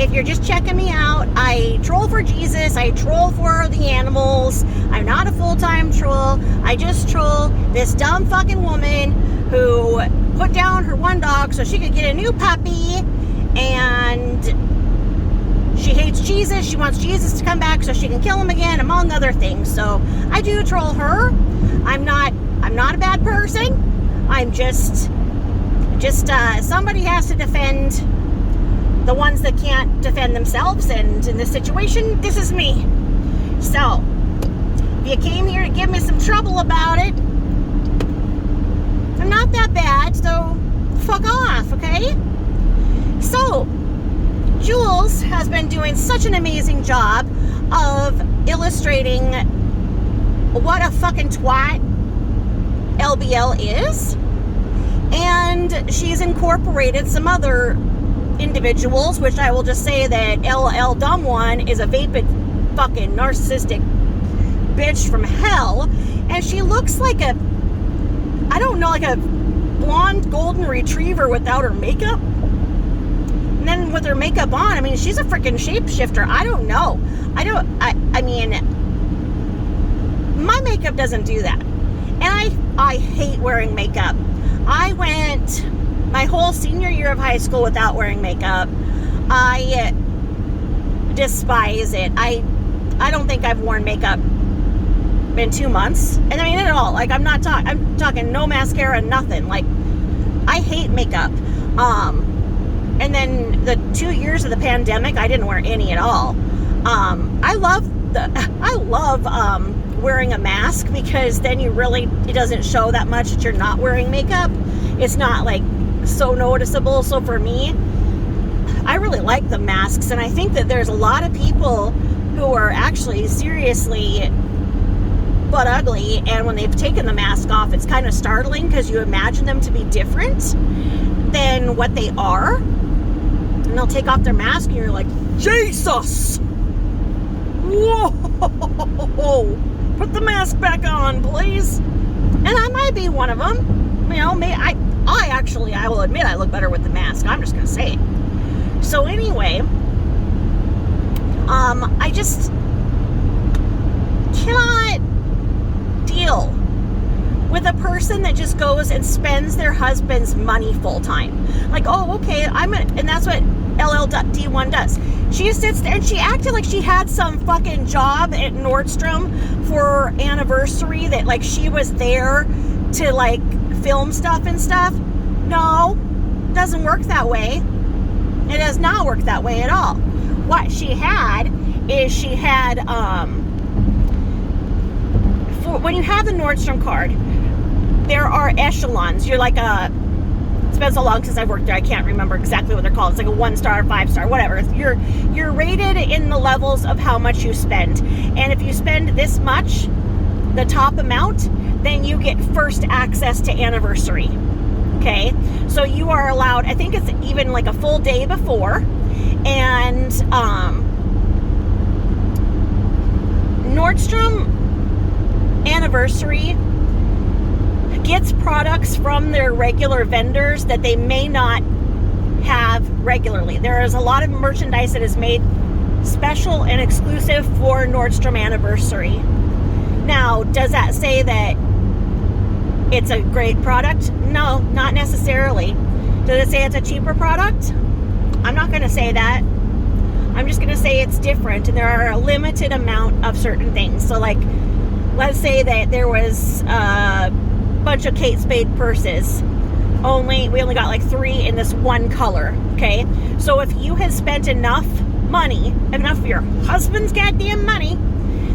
if you're just checking me out, I troll for Jesus. I troll for the animals. I'm not a full-time troll. I just troll this dumb fucking woman who put down her one dog so she could get a new puppy, and she hates Jesus. She wants Jesus to come back so she can kill him again, among other things. So I do troll her. I'm not a bad person. I'm just somebody has to defend the ones that can't defend themselves, and in this situation, this is me. So if you came here to give me some trouble about it, I'm not that bad, so fuck off, okay? So Jools has been doing such an amazing job of illustrating what a fucking twat LBL is, and she's incorporated some other individuals, which I will just say that LL Dumb One is a vapid fucking narcissistic bitch from hell, and she looks like a, I don't know, like a blonde golden retriever without her makeup. And then with her makeup on, I mean, she's a freaking shapeshifter. I don't know. I mean, my makeup doesn't do that. And I hate wearing makeup. I went my whole senior year of high school without wearing makeup. I despise it. I don't think I've worn makeup in 2 months. And I mean it all. Like, I'm talking no mascara, nothing. Like, I hate makeup. And then the 2 years of the pandemic, I didn't wear any at all. I love wearing a mask, because then it doesn't show that much that you're not wearing makeup. It's not like so noticeable. So for me, I really like the masks, and I think that there's a lot of people who are actually seriously butt ugly, and when they've taken the mask off, it's kind of startling, because you imagine them to be different than what they are, and they'll take off their mask and you're like, Jesus, whoa, put the mask back on, please. And I might be one of them. You know, I will admit I look better with the mask. I'm just gonna say it. So anyway, I just cannot deal with a person that just goes and spends their husband's money full time. Like, oh, okay, and that's what LLD1 does. She sits there and she acted like she had some fucking job at Nordstrom for anniversary, that like she was there to like film stuff and stuff. No, doesn't work that way. It does not work that way at all. What she had is when you have the Nordstrom card, there are echelons. You're like it's been so long since I've worked there, I can't remember exactly what they're called. It's like a 1-star, 5-star, whatever. You're rated in the levels of how much you spend. And if you spend this much, the top amount, then you get first access to anniversary. Okay? So you are allowed, I think it's even like a full day before. And Nordstrom Anniversary gets products from their regular vendors that they may not have regularly. There is a lot of merchandise that is made special and exclusive for Nordstrom Anniversary. Now, does that say that it's a great product? No, not necessarily. Does it say it's a cheaper product? I'm not going to say that. I'm just going to say it's different, and there are a limited amount of certain things. So, like, let's say that there was a bunch of Kate Spade purses. We only got like 3 in this one color, okay? So if you had spent enough of your husband's goddamn money,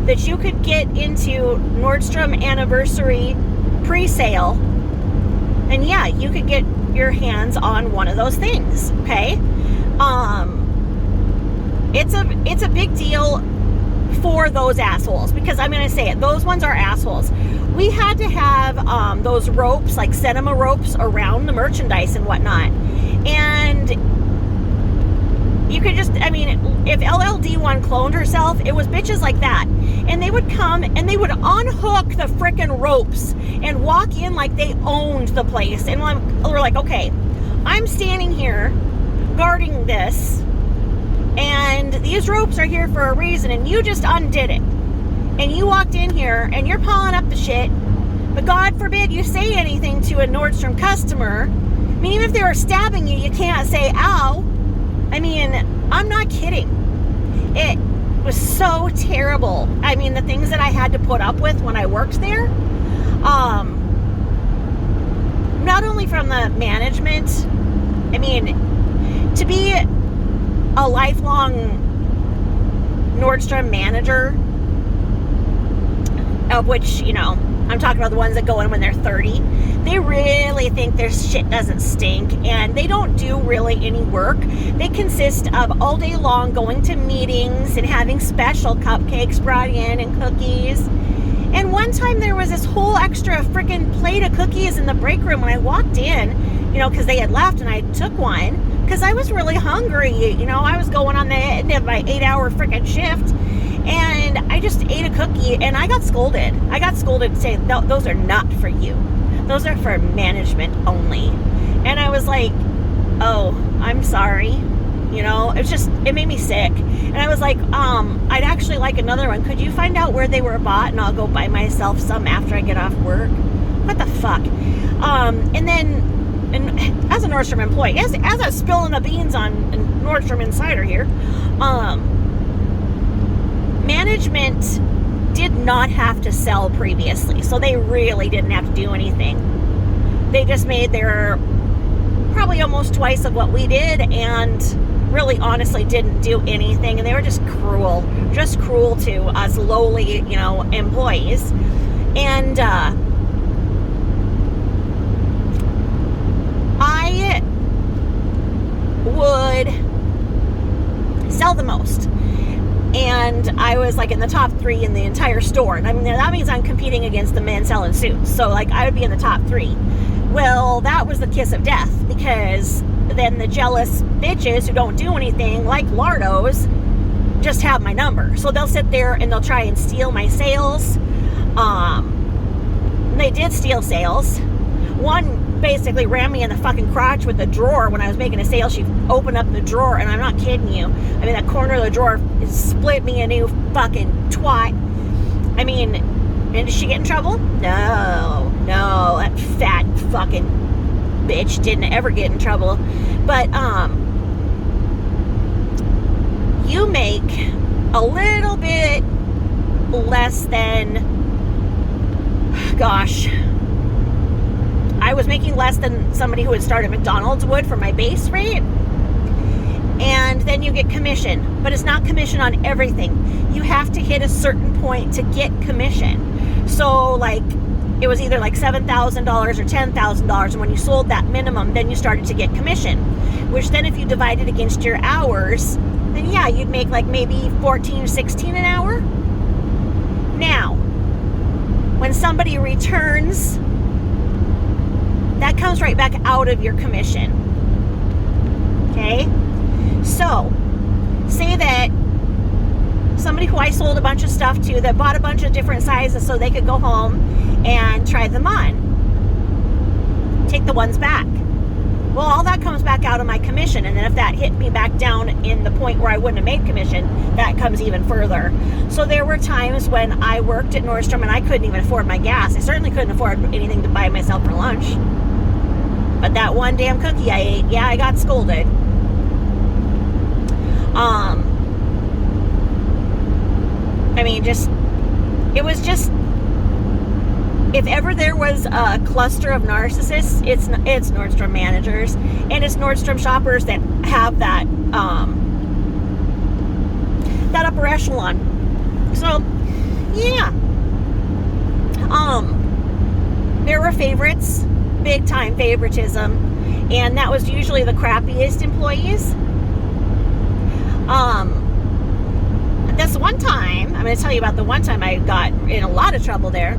that you could get into Nordstrom Anniversary pre-sale, and yeah, you could get your hands on one of those things, okay? It's a big deal for those assholes, because I'm going to say it, those ones are assholes. We had to have those ropes, like cinema ropes, around the merchandise and whatnot. And you could just, I mean, if LLD1 cloned herself, it was bitches like that. And they would come and they would unhook the frickin' ropes and walk in like they owned the place. And we're like, okay, I'm standing here guarding this, And these ropes are here for a reason, and you just undid it. And you walked in here, and you're pulling up the shit, but God forbid you say anything to a Nordstrom customer. I mean, even if they were stabbing you, you can't say, ow. I mean, I'm not kidding. It was so terrible. I mean, the things that I had to put up with when I worked there, not only from the management, I mean, to be a lifelong Nordstrom manager, of which, you know, I'm talking about the ones that go in when they're 30, they really think their shit doesn't stink, and they don't do really any work. They consist of all day long going to meetings and having special cupcakes brought in and cookies. And one time there was this whole extra freaking plate of cookies in the break room when I walked in, you know, because they had left, and I took one because I was really hungry. You know, I was going on the end of my 8-hour freaking shift, and I just ate a cookie, and I got scolded. I got scolded saying, no, those are not for you. Those are for management only. And I was like, oh, I'm sorry. You know, it made me sick. And I was like, I'd actually like another one. Could you find out where they were bought, and I'll go buy myself some after I get off work? What the fuck? And as a Nordstrom employee, as I'm spilling the beans on Nordstrom Insider here, management did not have to sell previously, so they really didn't have to do anything. They just made their probably almost twice of what we did, and really honestly didn't do anything, and they were just cruel to us lowly, you know, employees. And I would sell the most, and I was like in the top 3 in the entire store. And I mean, that means I'm competing against the men selling suits, so like I would be in the top 3. Well, that was the kiss of death, because then the jealous bitches who don't do anything, like Lardos, just have my number. So they'll sit there and they'll try and steal my sales. They did steal sales. One basically ran me in the fucking crotch with a drawer when I was making a sale. She opened up the drawer, and I'm not kidding you. I mean, that corner of the drawer split me a new fucking twat. I mean, and did she get in trouble? No, that fat fucking bitch didn't ever get in trouble. But you make a little bit less than, gosh, I was making less than somebody who had started McDonald's would for my base rate. And then you get commission, but it's not commission on everything. You have to hit a certain point to get commission. So like, it was either like $7,000 or $10,000, and when you sold that minimum, then you started to get commission, which then if you divide it against your hours, then yeah, you'd make like maybe 14 or 16 an hour. Now, when somebody returns, that comes right back out of your commission. Okay? So, say that somebody who I sold a bunch of stuff to that bought a bunch of different sizes so they could go home and try them on. Take the ones back. Well, all that comes back out of my commission, and then if that hit me back down in the point where I wouldn't have made commission, that comes even further. So there were times when I worked at Nordstrom and I couldn't even afford my gas. I certainly couldn't afford anything to buy myself for lunch. But that one damn cookie I ate, yeah, I got scolded. I mean, it was just, if ever there was a cluster of narcissists, it's Nordstrom managers, and it's Nordstrom shoppers that have that upper echelon. So, yeah. There were favorites, big time favoritism, and that was usually the crappiest employees. This one time, I'm going to tell you about the one time I got in a lot of trouble there.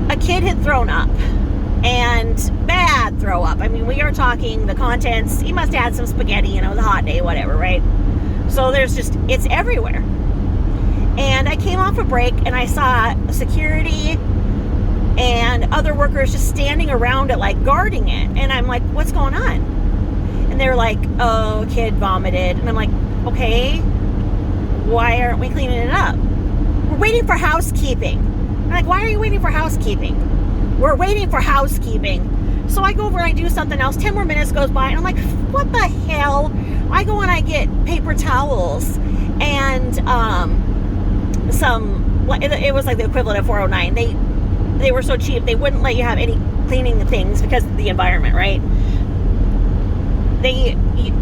A kid had thrown up, and bad throw up. I mean, we are talking the contents. He must have had some spaghetti, it was a hot day, whatever, right? So it's everywhere. And I came off a break, and I saw security and other workers just standing around it, like guarding it. And I'm like, what's going on? And they're like, oh, kid vomited. And I'm like, okay, why aren't we cleaning it up? We're waiting for housekeeping. I'm like, why are you waiting for housekeeping? We're waiting for housekeeping. So I go over and I do something else. 10 more minutes goes by and I'm like, what the hell? I go and I get paper towels and it was like the equivalent of $4.09. They were so cheap, they wouldn't let you have any cleaning things because of the environment, right? They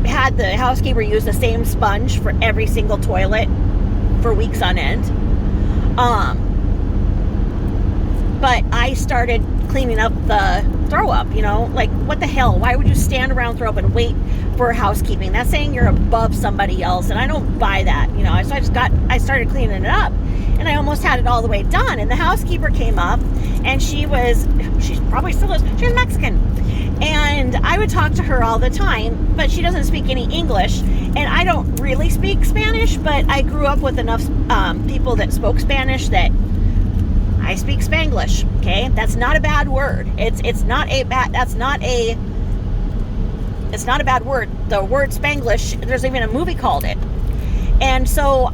had the housekeeper use the same sponge for every single toilet for weeks on end. But I started cleaning up the throw up, like, what the hell? Why would you stand around throw up and wait for housekeeping? That's saying you're above somebody else, and I don't buy that, so I started cleaning it up, and I almost had it all the way done, and the housekeeper came up, and she's probably still is, she was Mexican, and I would talk to her all the time, but she doesn't speak any English, and I don't really speak Spanish, but I grew up with enough people that spoke Spanish that I speak Spanglish, okay? That's not a bad word. It's not a bad word. The word Spanglish, there's even a movie called it. And so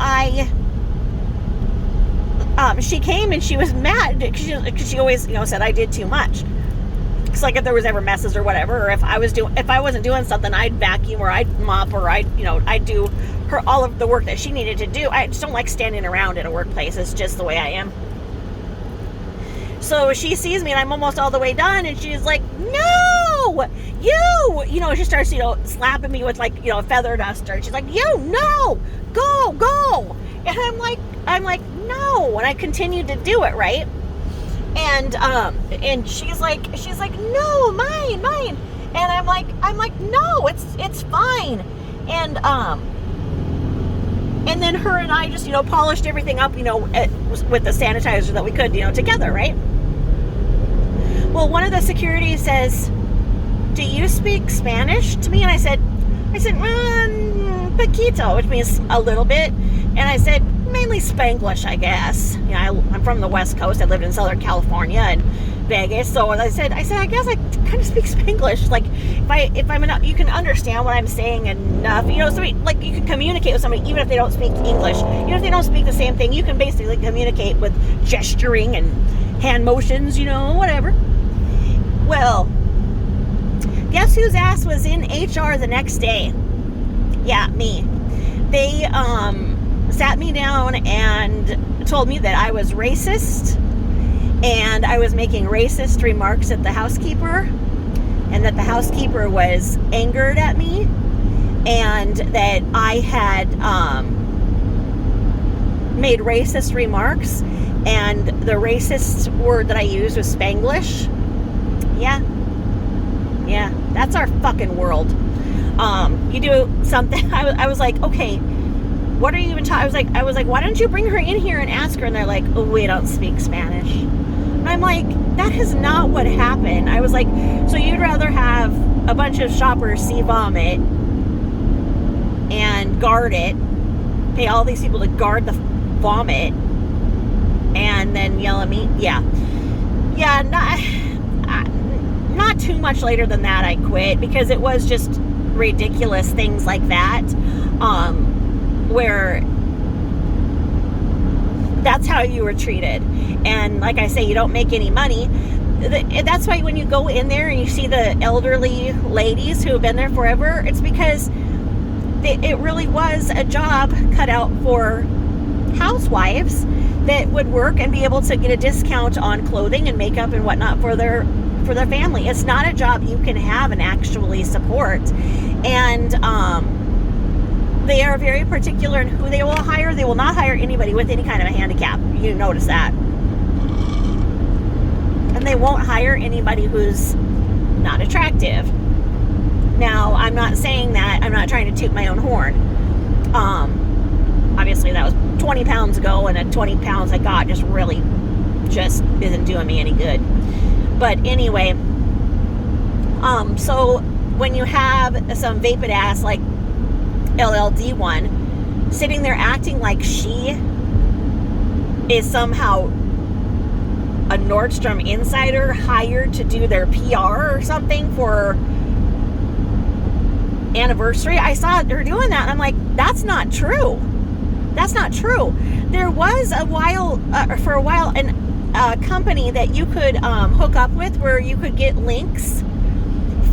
she came and she was mad because she always, said I did too much. It's like if there was ever messes or whatever, or if I wasn't doing something, I'd vacuum or I'd mop or I'd do all of the work that she needed to do. I just don't like standing around in a workplace. It's just the way I am. So she sees me and I'm almost all the way done and she's like, no, she starts, slapping me with a feather duster. And she's like, no, go. And I'm like, no. And I continued to do it, right? And she's like, no, mine. And I'm like, no, it's fine. And then her and I just, polished everything up, with the sanitizer that we could, together, right? Well, one of the security says, do you speak Spanish to me? And I said, poquito, which means a little bit. And I said, mainly Spanglish, I guess. I'm from the West Coast. I lived in Southern California and Vegas. So I said, I guess I kind of speak Spanglish. Like, if I'm enough, you can understand what I'm saying enough. So you can communicate with somebody even if they don't speak English. Even if they don't speak the same thing, you can basically communicate with gesturing and hand motions, whatever. Well, guess whose ass was in HR the next day? Yeah, me. They sat me down and told me that I was racist and I was making racist remarks at the housekeeper and that the housekeeper was angered at me and that I had made racist remarks and the racist word that I used was Spanglish. Yeah, that's our fucking world. You do something. I was like, okay, what are you even talking? I was like, why don't you bring her in here and ask her? And they're like, oh, we don't speak Spanish. And I'm like, that is not what happened. I was like, so you'd rather have a bunch of shoppers see vomit and guard it, pay all these people to guard the vomit, and then yell at me? Yeah, not too much later than that I quit because it was just ridiculous things like that, where that's how you were treated. And like I say, you don't make any money. That's why when you go in there and you see the elderly ladies who have been there forever, it's because it really was a job cut out for housewives that would work and be able to get a discount on clothing and makeup and whatnot for their family. It's not a job you can have and actually support. And they are very particular in who they will hire. They will not hire anybody with any kind of a handicap. You notice that. And they won't hire anybody who's not attractive. Now, I'm not saying that. I'm not trying to toot my own horn. Obviously, that was 20 pounds ago, and the 20 pounds I got just isn't doing me any good. But anyway, so when you have some vapid ass like LLD one sitting there acting like she is somehow a Nordstrom insider hired to do their PR or something for anniversary, I saw her doing that, and I'm like, that's not true. That's not true. There was for a while, a company that you could hook up with where you could get links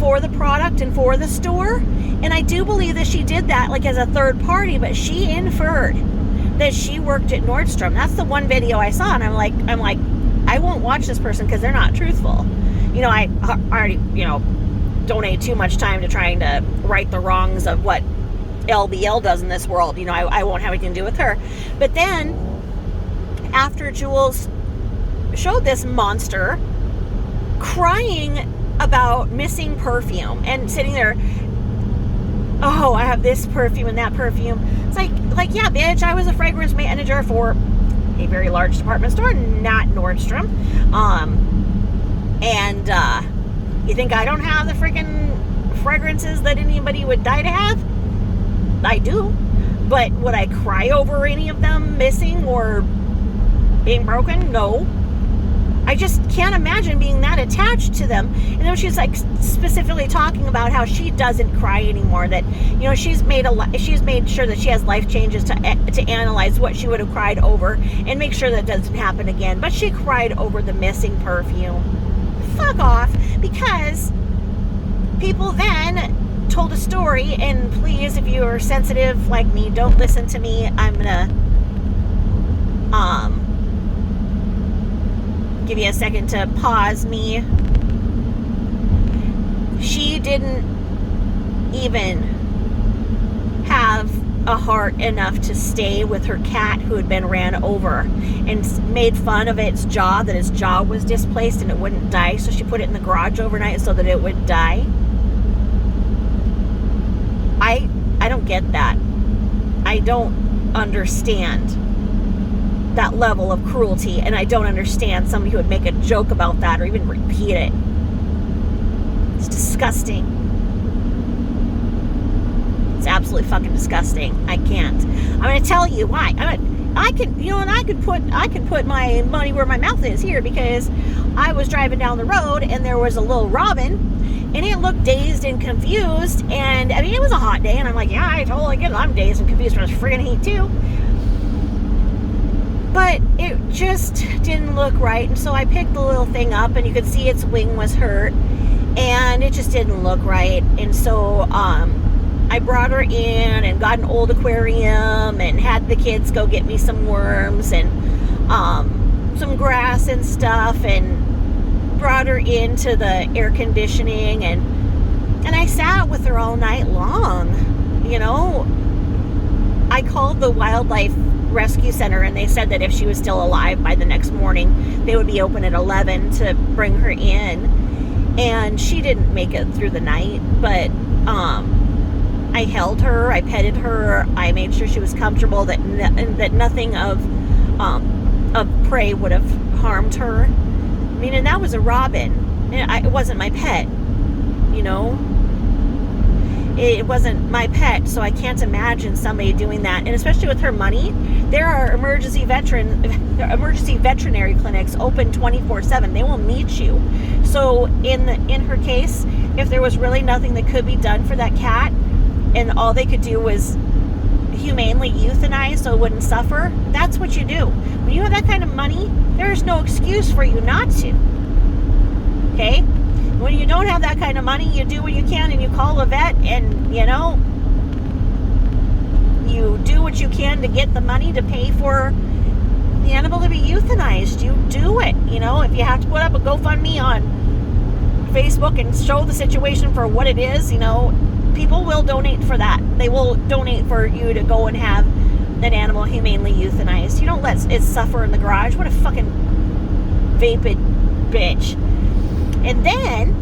for the product and for the store. And I do believe that she did that like as a third party, but she inferred that she worked at Nordstrom. That's the one video I saw, and I'm like, I won't watch this person because they're not truthful. I already, donate too much time to trying to right the wrongs of what LBL does in this world. I won't have anything to do with her. But then after Jools showed this monster crying about missing perfume and sitting there, oh, I have this perfume and that perfume. It's like, yeah, bitch, I was a fragrance manager for a very large department store, not Nordstrom. And you think I don't have the freaking fragrances that anybody would die to have? I do. But would I cry over any of them missing or being broken? No. I just can't imagine being that attached to them. And then she's like specifically talking about how she doesn't cry anymore. That she's made sure that she has life changes to analyze what she would have cried over and make sure that doesn't happen again. But she cried over the missing perfume. Fuck off, because people then told a story, and please, if you are sensitive like me, don't listen to me. I'm gonna give you a second to pause me. She didn't even have a heart enough to stay with her cat who had been ran over, and made fun of its jaw, that its jaw was displaced and it wouldn't die, so she put it in the garage overnight so that it would die. I don't get that. I don't understand that level of cruelty, and I don't understand somebody who would make a joke about that or even repeat it. It's disgusting. It's absolutely fucking disgusting. I can't. I'm going to tell you why. I can put my money where my mouth is here, because I was driving down the road and there was a little robin, and it looked dazed and confused. And I mean, it was a hot day, and I'm like, yeah, I totally get it. I'm dazed and confused from this friggin' heat too. But it just didn't look right, and so I picked the little thing up, and you could see its wing was hurt, and it just didn't look right. And so I brought her in and got an old aquarium and had the kids go get me some worms and some grass and stuff, and brought her into the air conditioning, and I sat with her all night long. I called the wildlife rescue center, and they said that if she was still alive by the next morning, they would be open at 11 to bring her in. And she didn't make it through the night, but I held her, I petted her, I made sure she was comfortable, that nothing of prey would have harmed her. I mean, and that was a robin. It wasn't my pet, It wasn't my pet, so I can't imagine somebody doing that. And especially with her money, there are emergency veterinary clinics open 24/7. They will meet you. So in her case, if there was really nothing that could be done for that cat, and all they could do was humanely euthanize so it wouldn't suffer, that's what you do. When you have that kind of money, there's no excuse for you not to. Okay? When you don't have that kind of money, you do what you can, and you call a vet, and you do what you can to get the money to pay for the animal to be euthanized. You do it. If you have to put up a GoFundMe on Facebook and show the situation for what it is, people will donate for that. They will donate for you to go and have an animal humanely euthanized. You don't let it suffer in the garage. What a fucking vapid bitch. And then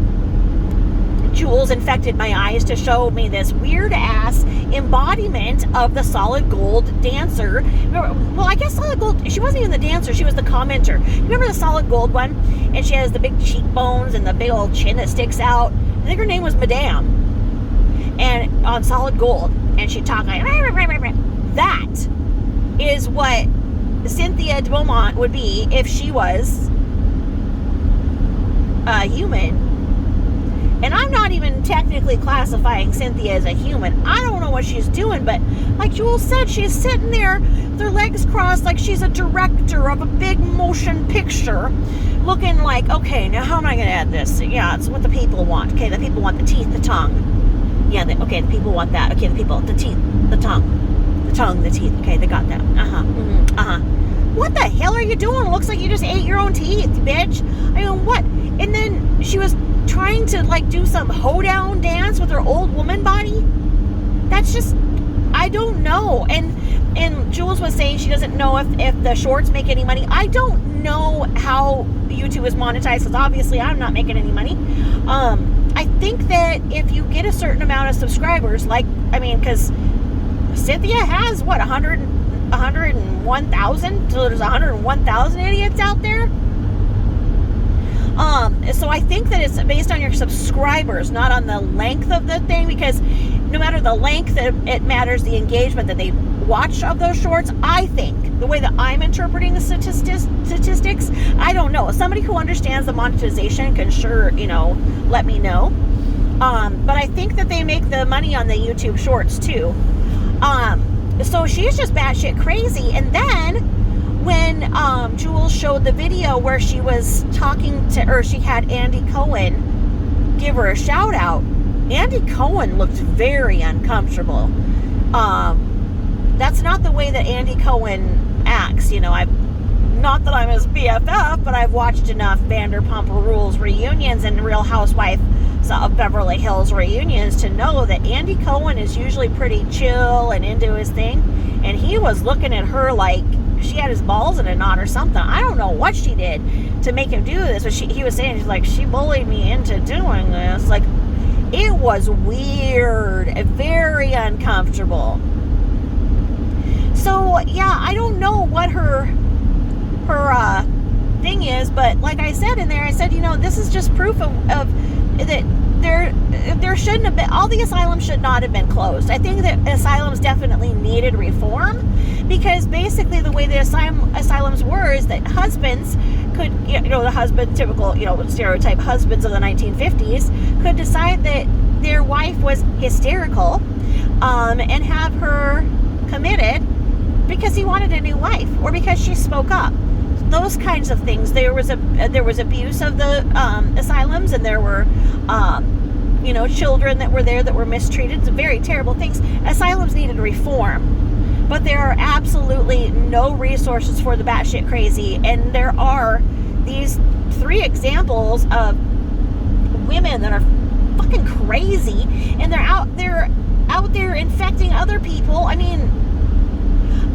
Jools infected my eyes to show me this weird ass embodiment of the solid gold dancer. Well, I guess solid gold, she wasn't even the dancer, she was the commenter. Remember the solid gold one? And she has the big cheekbones and the big old chin that sticks out. I think her name was Madame. And on solid gold. And she talked like, that is what Cynthia Beaumont would be if she was a human. And I'm not even technically classifying Cynthia as a human. I don't know what she's doing, but like Jools said, she's sitting there with her legs crossed like she's a director of a big motion picture, looking like, okay, now how am I going to add this? Yeah, it's what the people want. Okay, the people want the teeth, the tongue. Yeah, okay, the people want that. Okay, the teeth, the tongue. The tongue, the teeth. Okay, they got that. What the hell are you doing? It looks like you just ate your own teeth, bitch. I mean, what? And then she was trying to like do some hoedown dance with her old woman body. That's just, I don't know. And Jools was saying she doesn't know if the shorts make any money. I don't know how YouTube is monetized, because obviously I'm not making any money. I think that if you get a certain amount of subscribers, because Cynthia has what, 101,000? So there's 101,000 idiots out there. So I think that it's based on your subscribers, not on the length of the thing, because no matter the length, it matters the engagement that they watch of those shorts. I think the way that I'm interpreting the statistics, I don't know. Somebody who understands the monetization can sure, let me know. But I think that they make the money on the YouTube shorts too. So she's just batshit crazy. And then when Jools showed the video where she was talking to, or she had Andy Cohen give her a shout out, Andy Cohen looked very uncomfortable. That's not the way that Andy Cohen acts. Not that I'm his BFF, but I've watched enough Vanderpump Rules reunions and Real Housewives of Beverly Hills reunions to know that Andy Cohen is usually pretty chill and into his thing. And he was looking at her like she had his balls in a knot or something. I don't know what she did to make him do this, but he was saying, she's like, she bullied me into doing this. Like, it was weird, very uncomfortable. So yeah, I don't know what her thing is, but like I said in there, I said, this is just proof of that there shouldn't have been, all the asylums should not have been closed. I think that asylums definitely needed reform, because basically the way the asylums were is that husbands could, the husband, typical, stereotype husbands of the 1950s, could decide that their wife was hysterical, and have her committed because he wanted a new wife, or because she spoke up. Those kinds of things. There was abuse of the asylums, and there were children that were there that were mistreated. Some very terrible things. Asylums needed reform, but there are absolutely no resources for the batshit crazy. And there are these 3 examples of women that are fucking crazy, and they're out there infecting other people. I mean,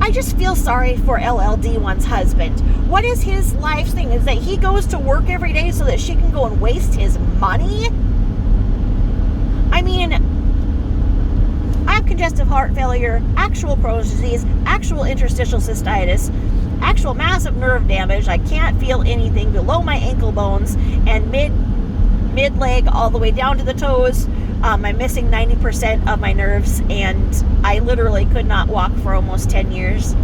I just feel sorry for LLD1's husband. What is his life thing? Is that he goes to work every day so that she can go and waste his money? I mean, I have congestive heart failure, actual Crohn's disease, actual interstitial cystitis, actual massive nerve damage. I can't feel anything below my ankle bones and mid leg all the way down to the toes. I'm missing 90% of my nerves, and I literally could not walk for almost 10 years.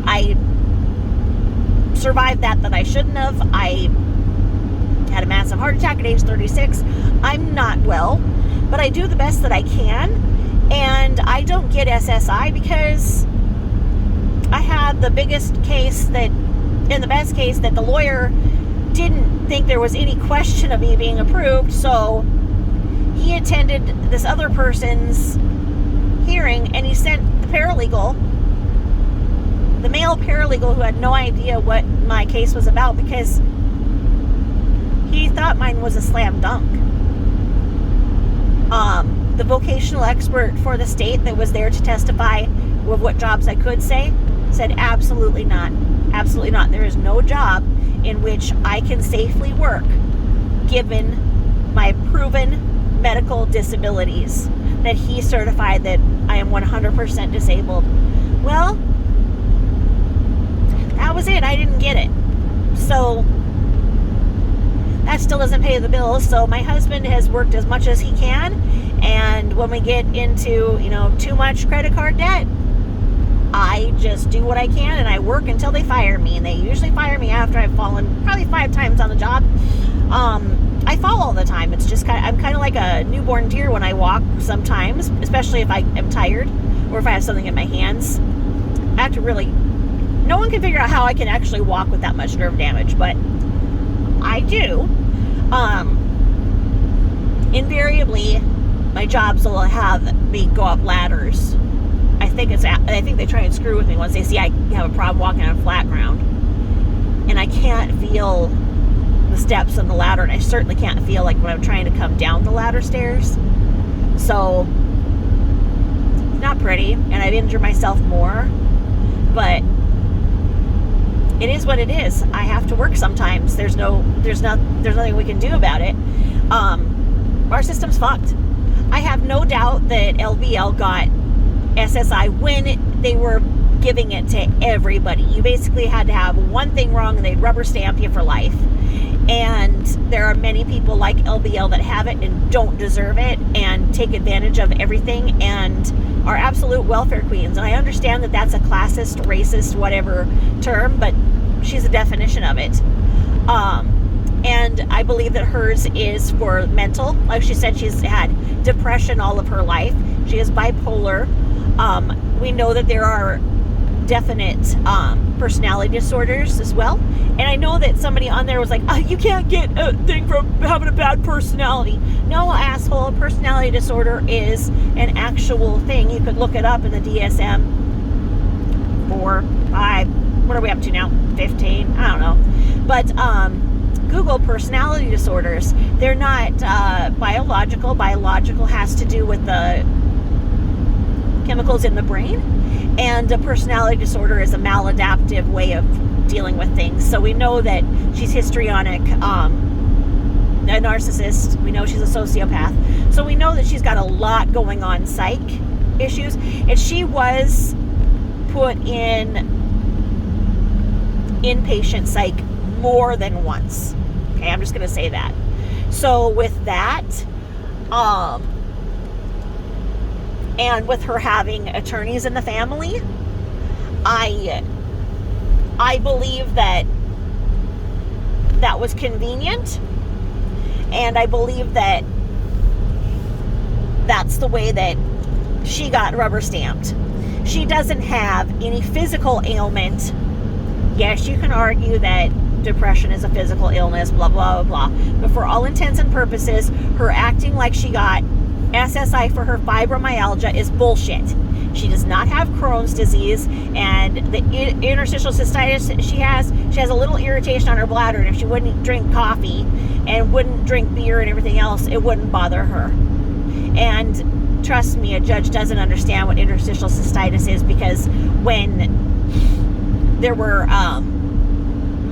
I survived that I shouldn't have. I had a massive heart attack at age 36. I'm not well, but I do the best that I can, and I don't get SSI because I had the biggest case in the best case that the lawyer didn't think there was any question of me being approved, so he attended this other person's hearing, and he sent the male paralegal who had no idea what my case was about, because he thought mine was a slam dunk. The vocational expert for the state that was there to testify with what jobs I could say said absolutely not. Absolutely not. There is no job in which I can safely work given my proven medical disabilities, that he certified that I am 100% disabled. Well, that was it. I didn't get it. So that still doesn't pay the bills. So my husband has worked as much as he can, and when we get into, too much credit card debt, I just do what I can, and I work until they fire me, and they usually fire me after I've fallen probably 5 times on the job. I fall all the time. It's just I'm kind of like a newborn deer when I walk sometimes, especially if I am tired or if I have something in my hands. I have to really, no one can figure out how I can actually walk with that much nerve damage, but I do. Invariably, my jobs will have me go up ladders. I think they try and screw with me once they see I have a problem walking on flat ground, and I can't feel the steps on the ladder, and I certainly can't feel like when I'm trying to come down the ladder stairs. So not pretty, and I've injured myself more, but it is what it is. I have to work sometimes. There's nothing we can do about it. Our system's fucked. I have no doubt that LVL got SSI when they were giving it to everybody. You basically had to have one thing wrong and they'd rubber stamp you for life. And there are many people like LBL that have it and don't deserve it and take advantage of everything and are absolute welfare queens. And I understand that that's a classist, racist, whatever term, but she's a definition of it. And I believe that hers is for mental. Like she said, she's had depression all of her life. She is bipolar. We know that there are definite personality disorders as well. And I know that somebody on there was like, oh, you can't get a thing from having a bad personality. No, asshole, personality disorder is an actual thing. You could look it up in the DSM 4, 5, what are we up to now? 15? I don't know. But Google personality disorders. They're not biological. Biological has to do with the chemicals in the brain. And a personality disorder is a maladaptive way of dealing with things. So we know that she's histrionic, a narcissist. We know she's a sociopath. So we know that she's got a lot going on psych issues. And she was put in inpatient psych more than once. Okay, I'm just going to say that. So with that, and with her having attorneys in the family, I believe that was convenient, and I believe that that's the way that she got rubber stamped. She doesn't have any physical ailment. Yes, you can argue that depression is a physical illness, blah, blah, blah, blah. But for all intents and purposes, her acting like she got SSI for her fibromyalgia is bullshit. She does not have Crohn's disease, and the interstitial cystitis she has a little irritation on her bladder, and if she wouldn't drink coffee and wouldn't drink beer and everything else, it wouldn't bother her. And trust me, a judge doesn't understand what interstitial cystitis is, because when there were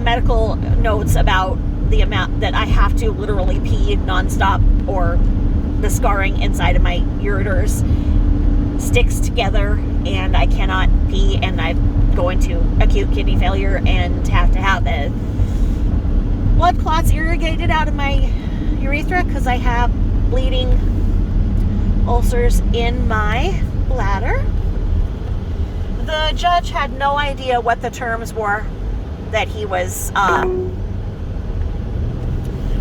medical notes about the amount that I have to literally pee nonstop, or the scarring inside of my ureters sticks together and I cannot pee, and I go into acute kidney failure and have to have the blood clots irrigated out of my urethra because I have bleeding ulcers in my bladder. The judge had no idea what the terms were that he was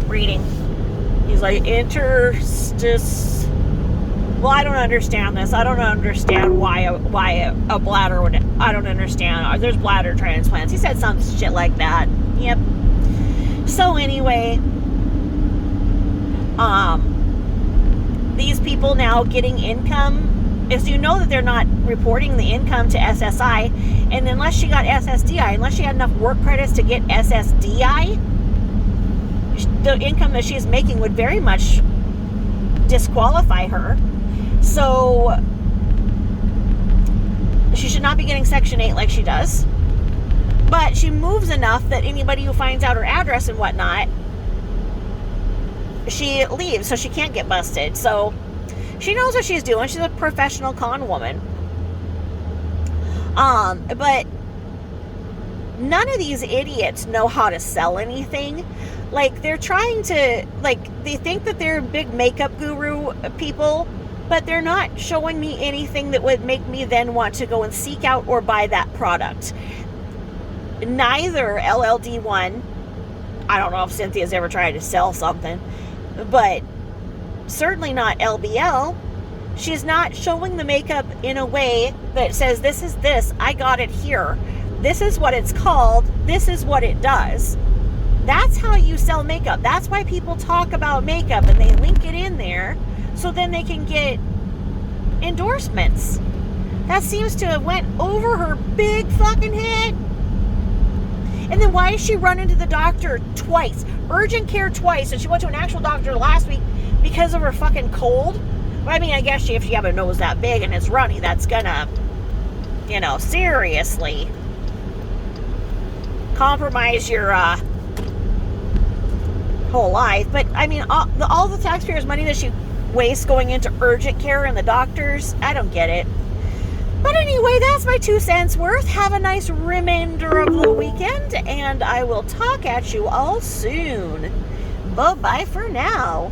reading. He's like, well, I don't understand this. I don't understand why a bladder would, I don't understand. There's bladder transplants. He said some shit like that. Yep. So anyway, these people now getting income, is you know that they're not reporting the income to SSI, and unless she got SSDI, unless she had enough work credits to get SSDI, the income that she's making would very much disqualify her. So she should not be getting Section 8 like she does. But she moves enough that anybody who finds out her address and whatnot, she leaves, so she can't get busted. So she knows what she's doing. She's a professional con woman. But none of these idiots know how to sell anything. Like, they're trying to, like, they think that they're big makeup guru people, but they're not showing me anything that would make me then want to go and seek out or buy that product. Neither LLD1 I don't know if Cynthia's ever tried to sell something, but certainly not LBL. She's not showing the makeup in a way that says, this is this, I got it here. This is what it's called. This is what it does. That's how you sell makeup. That's why people talk about makeup and they link it in there so then they can get endorsements. That seems to have went over her big fucking head. And then why is she running to the doctor twice? Urgent care twice. And she went to an actual doctor last week because of her fucking cold. Well, I mean, I guess if you have a nose that big and it's runny, that's gonna, seriously compromise your whole life. But I mean, all the taxpayers' money that she wastes going into urgent care and the doctors, I don't get it. But anyway, that's my 2 cents worth. Have a nice remainder of the weekend, and I will talk at you all soon. Bye-bye for now.